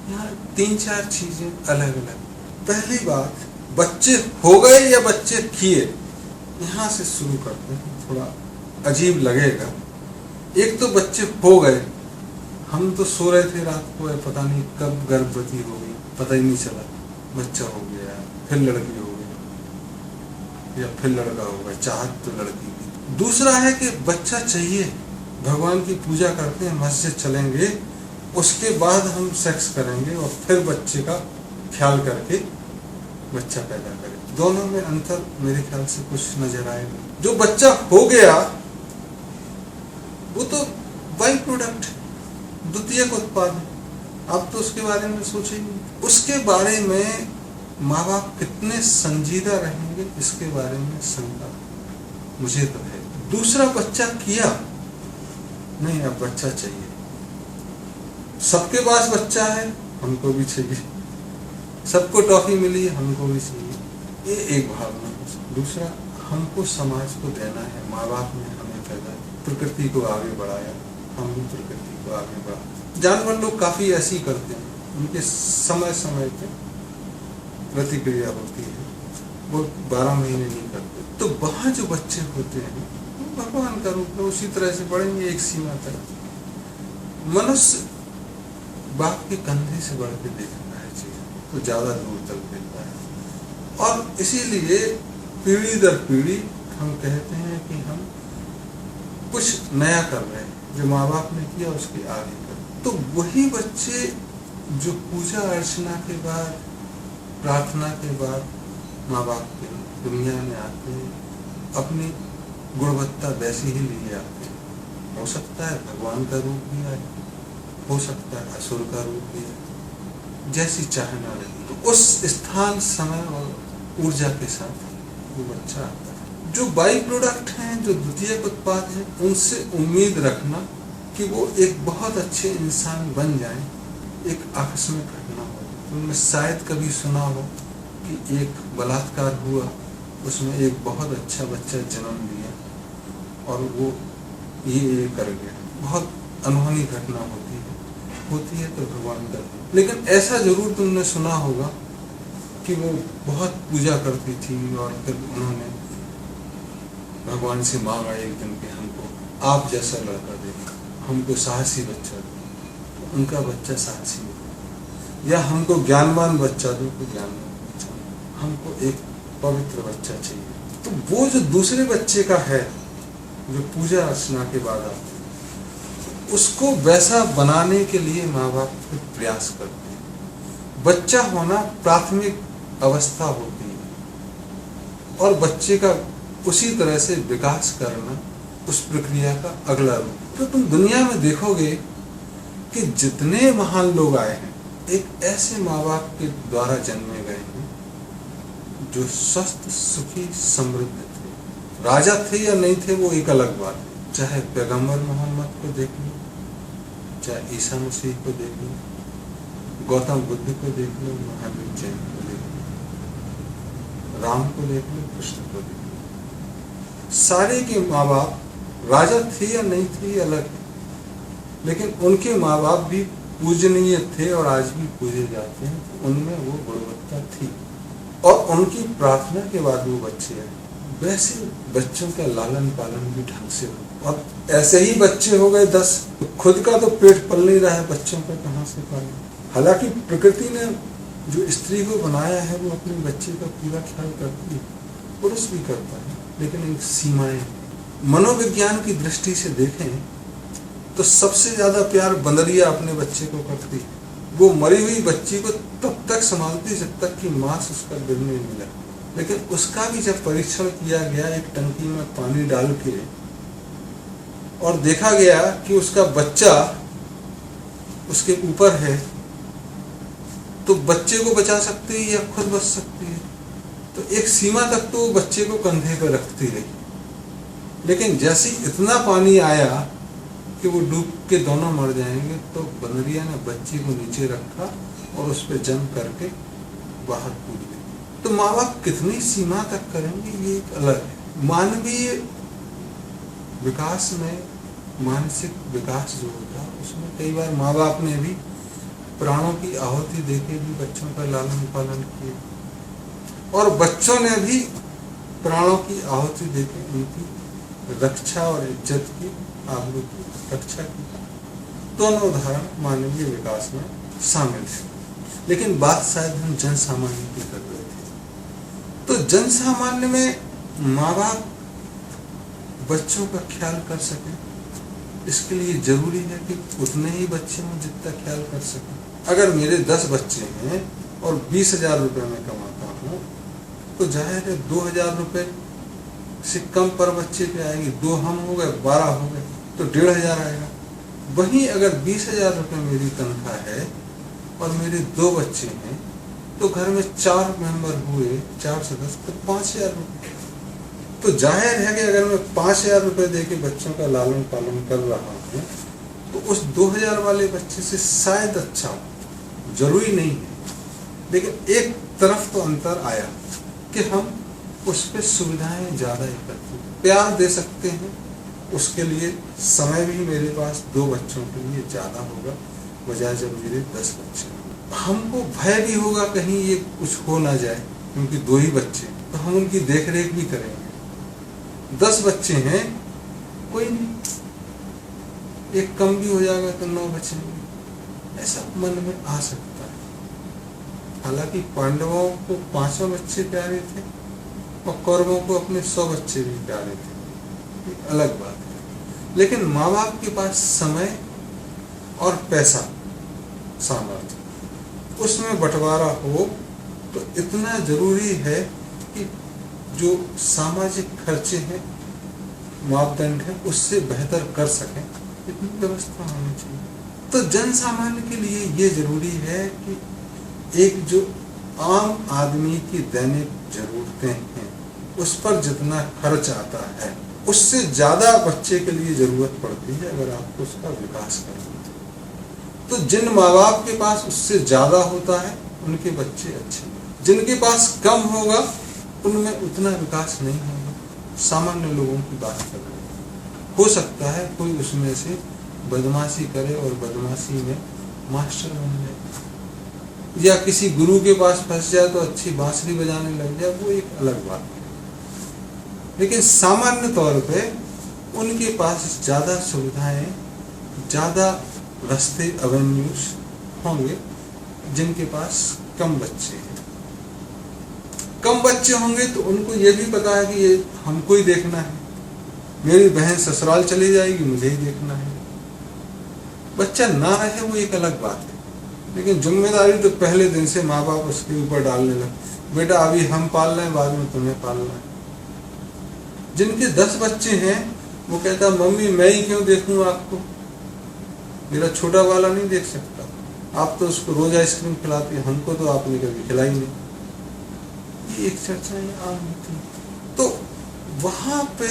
यहाँ 3-4 चीजें अलग अलग। पहली बात, बच्चे हो गए या बच्चे किए, यहाँ से शुरू करते हैं, थोड़ा अजीब लगेगा। एक तो बच्चे हो गए, हम तो सो रहे थे रात को, पता नहीं कब गर्भवती हो गई, पता ही नहीं चला, बच्चा हो गया, फिर लड़की हो गई या फिर लड़का हो गया, चाहत तो लड़की की। दूसरा है कि बच्चा चाहिए, भगवान की पूजा करते हैं, मस्जिद चलेंगे, उसके बाद हम सेक्स करेंगे और फिर बच्चे का ख्याल करके बच्चा पैदा करें। दोनों में अंतर मेरे ख्याल से कुछ नजर आएगा। जो बच्चा हो गया वो तो बाई प्रोडक्ट, द्वितीयक उत्पाद है, आप तो उसके बारे में सोचेंगे। उसके बारे में माँ बाप कितने संजीदा रहेंगे, इसके बारे में शंका मुझे तो है। दूसरा, बच्चा किया नहीं, अब बच्चा चाहिए, सबके पास बच्चा है, हमको भी चाहिए, सबको टॉफी मिली है, हमको भी चाहिए, ये एक भावना। दूसरा, हमको समाज को देना है, माँ बाप ने हमें पैदा, प्रकृति को आगे बढ़ाया, हम भी प्रकृति को आगे बढ़ा। जानवर लोग काफी ऐसी करते हैं, उनके समय समय पे प्रतिक्रिया होती है, वो 12 महीने नहीं करते। तो वहां जो बच्चे होते हैं भगवान का रूप है, उसी तरह से बढ़ेंगे एक सीमा तक। मनुष्य बाप के कंधे से बढ़ के देखता है चीज, तो ज्यादा दूर तक देखता है। और इसीलिए पीढ़ी दर पीढ़ी हम कहते हैं कि हम कुछ नया कर रहे हैं, जो माँ बाप ने किया उसके आगे कर। तो वही बच्चे जो पूजा अर्चना के बाद, प्रार्थना के बाद माँ बाप के दुनिया में आते हैं, अपनी गुणवत्ता वैसी ही लिए आते हैं। हो सकता है भगवान का रूप भी आए, हो सकता है असुर का रूप भी आए, जैसी चाहना लगी। तो उस स्थान, समय और ऊर्जा के साथ वो बच्चा आता है। जो बाई प्रोडक्ट हैं, जो द्वितीयक उत्पाद हैं, उनसे उम्मीद रखना कि वो एक बहुत अच्छे इंसान बन जाएं, एक आकस्मिक घटना हो। तुमने शायद कभी सुना हो कि एक बलात्कार हुआ, उसमें एक बहुत अच्छा बच्चा जन्म लिया और वो ये कर गया। बहुत अनहोनी घटना होती है तो भगवान का। लेकिन ऐसा जरूर तुमने सुना होगा कि वो बहुत पूजा करती थी और फिर उन्होंने भगवान से मांगा एक दिन के, हमको आप जैसा लड़का दे, हमको साहसी बच्चा दो, तो उनका बच्चा साहसी हो। या हमको ज्ञानवान बच्चा दो, तो ज्ञानवान बच्चा, हमको एक पवित्र बच्चा चाहिए। तो वो जो दूसरे बच्चे का है, जो पूजा अर्चना के बाद आता है, उसको वैसा बनाने के लिए माँ बाप फिर प्रयास करते हैं। बच्चा होना प्राथमिक अवस्था होती है और बच्चे का उसी तरह से विकास करना उस प्रक्रिया का अगला रूप। तो तुम दुनिया में देखोगे कि जितने महान लोग आए हैं, एक ऐसे माँ बाप के द्वारा जन्मे गए हैं जो स्वस्थ, सुखी, समृद्ध थे। राजा थे या नहीं थे वो एक अलग बात है। चाहे पैगंबर मोहम्मद को देख लो, चाहे ईसा मसीह को देख लो, गौतम बुद्ध को देख लो, महावीर जैन को देख लो, राम को देख लो, कृष्ण को देख लो, सारे के माँ बाप राजा थे या नहीं थे ये अलग है, लेकिन उनके माँ बाप भी पूजनीय थे और आज भी पूजे जाते हैं। तो उनमें वो गुणवत्ता थी और उनकी प्रार्थना के बाद वो बच्चे आए। वैसे बच्चों का लालन पालन भी ढंग से हो। और ऐसे ही बच्चे हो गए 10, खुद का तो पेट पल नहीं रहा है, बच्चों का कहाँ से पालें। हालांकि प्रकृति ने जो स्त्री को बनाया है वो अपने बच्चे का पूरा ख्याल करती है, पुरुष भी करता है, लेकिन एक सीमाएं। मनोविज्ञान की दृष्टि से देखें तो सबसे ज्यादा प्यार बंदरिया अपने बच्चे को करती है। वो मरी हुई बच्ची को तब तक संभालती जब तक कि मांस उसका गिरने मिला। लेकिन उसका भी जब परीक्षण किया गया एक टंकी में पानी डाल के और देखा गया कि उसका बच्चा उसके ऊपर है, तो बच्चे को बचा सकती है या खुद बच सकती है। तो एक सीमा तक तो वो बच्चे को कंधे पर रखती रही, लेकिन जैसे इतना पानी आया कि वो डूब के दोनों मर जाएंगे, तो बंदरिया ने बच्ची को नीचे रखा और उस पर जंप करके बाहर कूद गई। तो माँ बाप कितनी सीमा तक करेंगे ये एक अलग है। मानवीय विकास में, मानसिक विकास जो होता है उसमें कई बार माँ बाप ने भी प्राणों की आहुति देके भी बच्चों का लालन पालन किया और बच्चों ने भी प्राणों की आहुति देके उनकी रक्षा और इज्जत की, आबरू की रक्षा की। दोनों उदाहरण मानवीय विकास में शामिल है। लेकिन बात शायद हम जन सामान्य की कर रहे थे। तो जन सामान्य में माँ बाप बच्चों का ख्याल कर सके, इसके लिए जरूरी है कि उतने ही बच्चे हों जितना ख्याल कर सकें। अगर मेरे 10 बच्चे हैं और 20,000 रुपये में कमाता हूँ तो जाहिर है 2,000 रुपये से कम पर बच्चे पे आएगी। 2 हम हो गए, 12 हो गए तो 1,500 आएगा। वहीं अगर 20,000 रुपये मेरी तनख्वाह है और मेरे 2 बच्चे हैं तो घर में 4 मेंबर हुए, 4 सदस्य, तो 5,000 रुपये। तो जाहिर है कि अगर मैं 5,000 रुपये दे के बच्चों का लालन पालन कर रहा हूँ तो उस 2,000 वाले बच्चे से शायद अच्छा हो, जरूरी नहीं है। लेकिन एक तरफ तो अंतर आया कि हम उस पर सुविधाएं ज़्यादा एकत्रित, प्यार दे सकते हैं। उसके लिए समय भी मेरे पास 2 बच्चों के लिए ज़्यादा होगा बजाय जब मेरे 10 बच्चे हों। हमको भय भी होगा कहीं ये कुछ हो ना जाए, क्योंकि 2 ही बच्चे, तो हम उनकी देख रेख भी करेंगे। 10 बच्चे हैं, कोई नहीं, एक कम भी हो जाएगा तो 9 बचेंगे, ऐसा मन में आ सकता है। हालांकि पांडवों को 5 बच्चे प्यारे थे और कौरवों को अपने 100 बच्चे भी प्यारे थे, अलग बात है। लेकिन माँ बाप के पास समय और पैसा, सामर्थ्य, उसमें बंटवारा हो तो इतना जरूरी है कि जो सामाजिक खर्चे हैं, मापदंड है, उससे बेहतर कर सकें, इतनी व्यवस्था होनी चाहिए। तो जन सामान्य के लिए ये जरूरी है कि एक जो आम आदमी की दैनिक जरूरतें हैं उस पर जितना खर्च आता है उससे ज्यादा बच्चे के लिए जरूरत पड़ती है अगर आपको उसका विकास करना है। तो जिन माँ बाप के पास उससे ज्यादा होता है उनके बच्चे अच्छे, जिनके पास कम होगा उनमें उतना विकास नहीं होगा। सामान्य लोगों की बात कर रहे हैं। हो सकता है कोई उसमें से बदमाशी करे और बदमाशी में मास्टर बन जाए, या किसी गुरु के पास फंस जाए तो अच्छी बांसुरी बजाने लग जाए, वो एक अलग बात है। लेकिन सामान्य तौर पे उनके पास ज़्यादा सुविधाएं, ज़्यादा रास्ते, एवेन्यूज होंगे जिनके पास कम बच्चे हैं। कम बच्चे होंगे तो उनको ये भी पता है कि ये हमको ही देखना है, मेरी बहन ससुराल चली जाएगी, मुझे ही देखना है। बच्चा ना रहे वो एक अलग बात है, लेकिन जिम्मेदारी तो पहले दिन से माँ बाप उसके ऊपर डालने लगे, बेटा अभी हम पाल रहे हैं, बाद में तुम्हें पालना है। जिनके 10 बच्चे हैं वो कहता मम्मी मैं ही क्यों देखूं आपको, मेरा छोटा वाला नहीं देख सकता, आप तो उसको रोज आइसक्रीम खिलाती है, हमको तो आपने कभी खिलाई नहीं। ये एक चर्चा आम होती है। तो वहां पे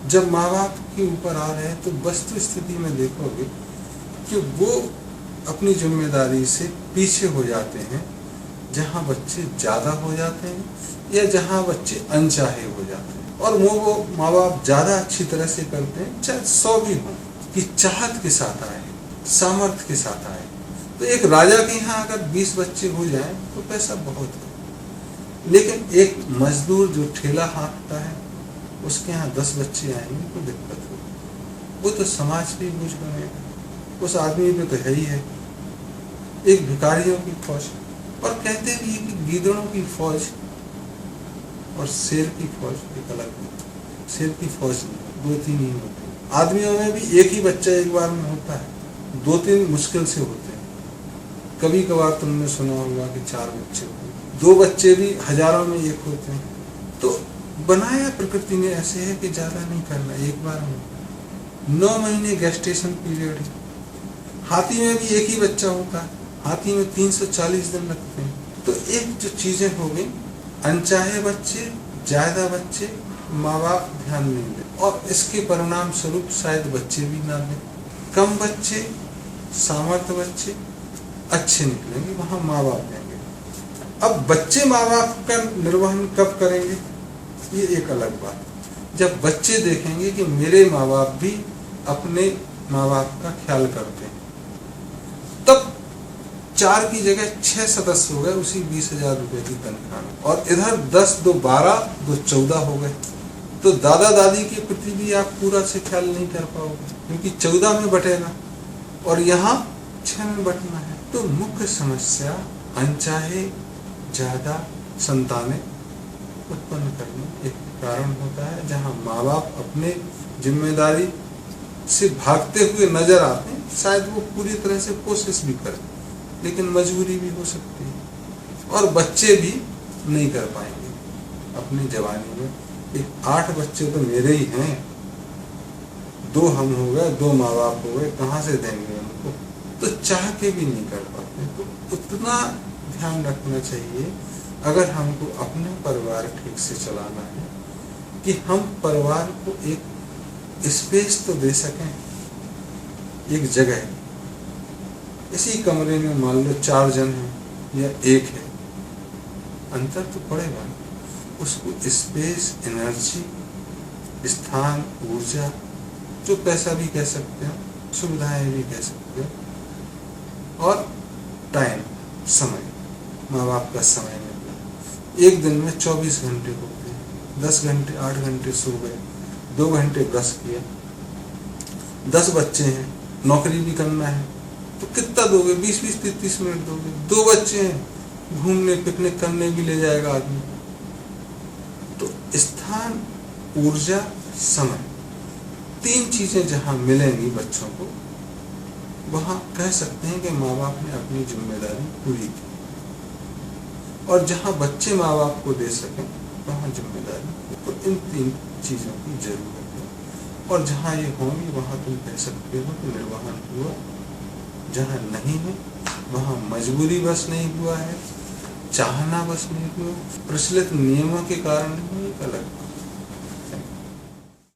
जब माँ बाप के ऊपर आ रहे हैं तो वस्तु स्थिति में देखोगे कि वो अपनी जिम्मेदारी से पीछे हो जाते हैं जहां बच्चे ज्यादा हो जाते हैं या जहां बच्चे अनचाहे हो जाते हैं, और वो माँ बाप ज्यादा अच्छी तरह से करते हैं, चाहे 100 भी हो, कि चाहत के साथ आए, सामर्थ्य के साथ आए। तो एक राजा के यहाँ अगर 20 बच्चे हो जाएं तो पैसा बहुत है, लेकिन एक मजदूर जो ठेला हाँकता है उसके यहाँ 10 बच्चे आएंगे तो दिक्कत होगी, वो तो समाज की बोझ बनेगा, उस आदमी पे तो है ही है। एक भिखारियों की फौज, और कहते भी कि गीदड़ों की फौज और शेर की फौज एक अलग होती है। शेर की फौज 2-3 ही होते हैं, आदमियों में भी एक ही बच्चा एक बार में होता है, 2-3 मुश्किल से होते हैं। कभी कभार तुमने सुना होगा कि 4 बच्चे होते हैं, 2 बच्चे भी हजारों में एक होते हैं। तो बनाया प्रकृति ने ऐसे है कि ज्यादा नहीं करना, एक बार में 9 महीने गेस्टेशन पीरियड है। हाथी में भी एक ही बच्चा होता है, हाथी में 340 दिन लगते हैं। तो एक जो चीजें हो गई, अनचाहे बच्चे, ज्यादा बच्चे, माँ बाप ध्यान नहीं दे, और इसके परिणाम स्वरूप शायद बच्चे भी ना दें। कम बच्चे, सामर्थ्य बच्चे अच्छे निकलेंगे, वहां माँ बाप देंगे। अब बच्चे माँ बाप का निर्वहन कब करेंगे, ये एक अलग बात। जब बच्चे देखेंगे कि मेरे माँ बाप भी अपने माँ बाप का ख्याल करते हैं, तब 4 की जगह 6 सदस्य हो गए उसी 20,000 रुपए की तनख्वाह में, और इधर 10, 2 12, 2 14 हो गए। तो दादा दादी के प्रति भी आप पूरा से ख्याल नहीं कर पाओगे, क्योंकि 14 में बटेगा और यहाँ 6 में बटना है। तो मुख्य समस्या अनचाहे ज्यादा संतानें उत्पन्न करना एक कारण होता है, जहाँ माँ बाप अपने जिम्मेदारी से भागते हुए नजर आते हैं। शायद वो पूरी तरह से कोशिश भी करें, लेकिन मजबूरी भी हो सकती है, और बच्चे भी नहीं कर पाएंगे अपनी जवानी में। 8 बच्चे तो मेरे ही हैं, 2 हम हो गए, 2 माँ बाप हो गए, कहाँ से देंगे उनको? तो चाह के भी नहीं कर पाते। तो उतना ध्यान रखना चाहिए अगर हमको अपना परिवार ठीक से चलाना है, कि हम परिवार को एक स्पेस तो दे सकें, एक जगह। इसी कमरे में मान लो 4 जन हैं या 1 है, अंतर तो पड़ेगा। उसको स्पेस, एनर्जी, स्थान, ऊर्जा, जो पैसा भी कह सकते हो, सुविधाएं भी कह सकते हो, और टाइम, समय, माँ बाप का समय मिलना। एक दिन में 24 घंटे होते हैं, 10 घंटे 8 घंटे सो गए, 2 घंटे ब्रश किया, 10 बच्चे हैं, नौकरी भी करना है, तो कितना दोगे? 20-20, 30 मिनट दोगे। 2 बच्चे हैं, घूमने पिकनिक करने भी ले जाएगा आदमी। तो स्थान, ऊर्जा, समय, 3 चीजें जहां मिलेंगी बच्चों को, वहां कह सकते हैं कि माँ बाप ने अपनी जिम्मेदारी पूरी की। और जहां बच्चे माँ बाप को दे सकें, वहां जिम्मेदारी, तो इन 3 चीजों की जरूरत है। और जहां ये होंगी वहां तुम कह सकते हो कि निर्वहन हुआ। जहां नहीं है वहां मजबूरी बस नहीं हुआ है, चाहना बस नहीं हुआ, प्रचलित नियमों के कारण नहीं, एक अलग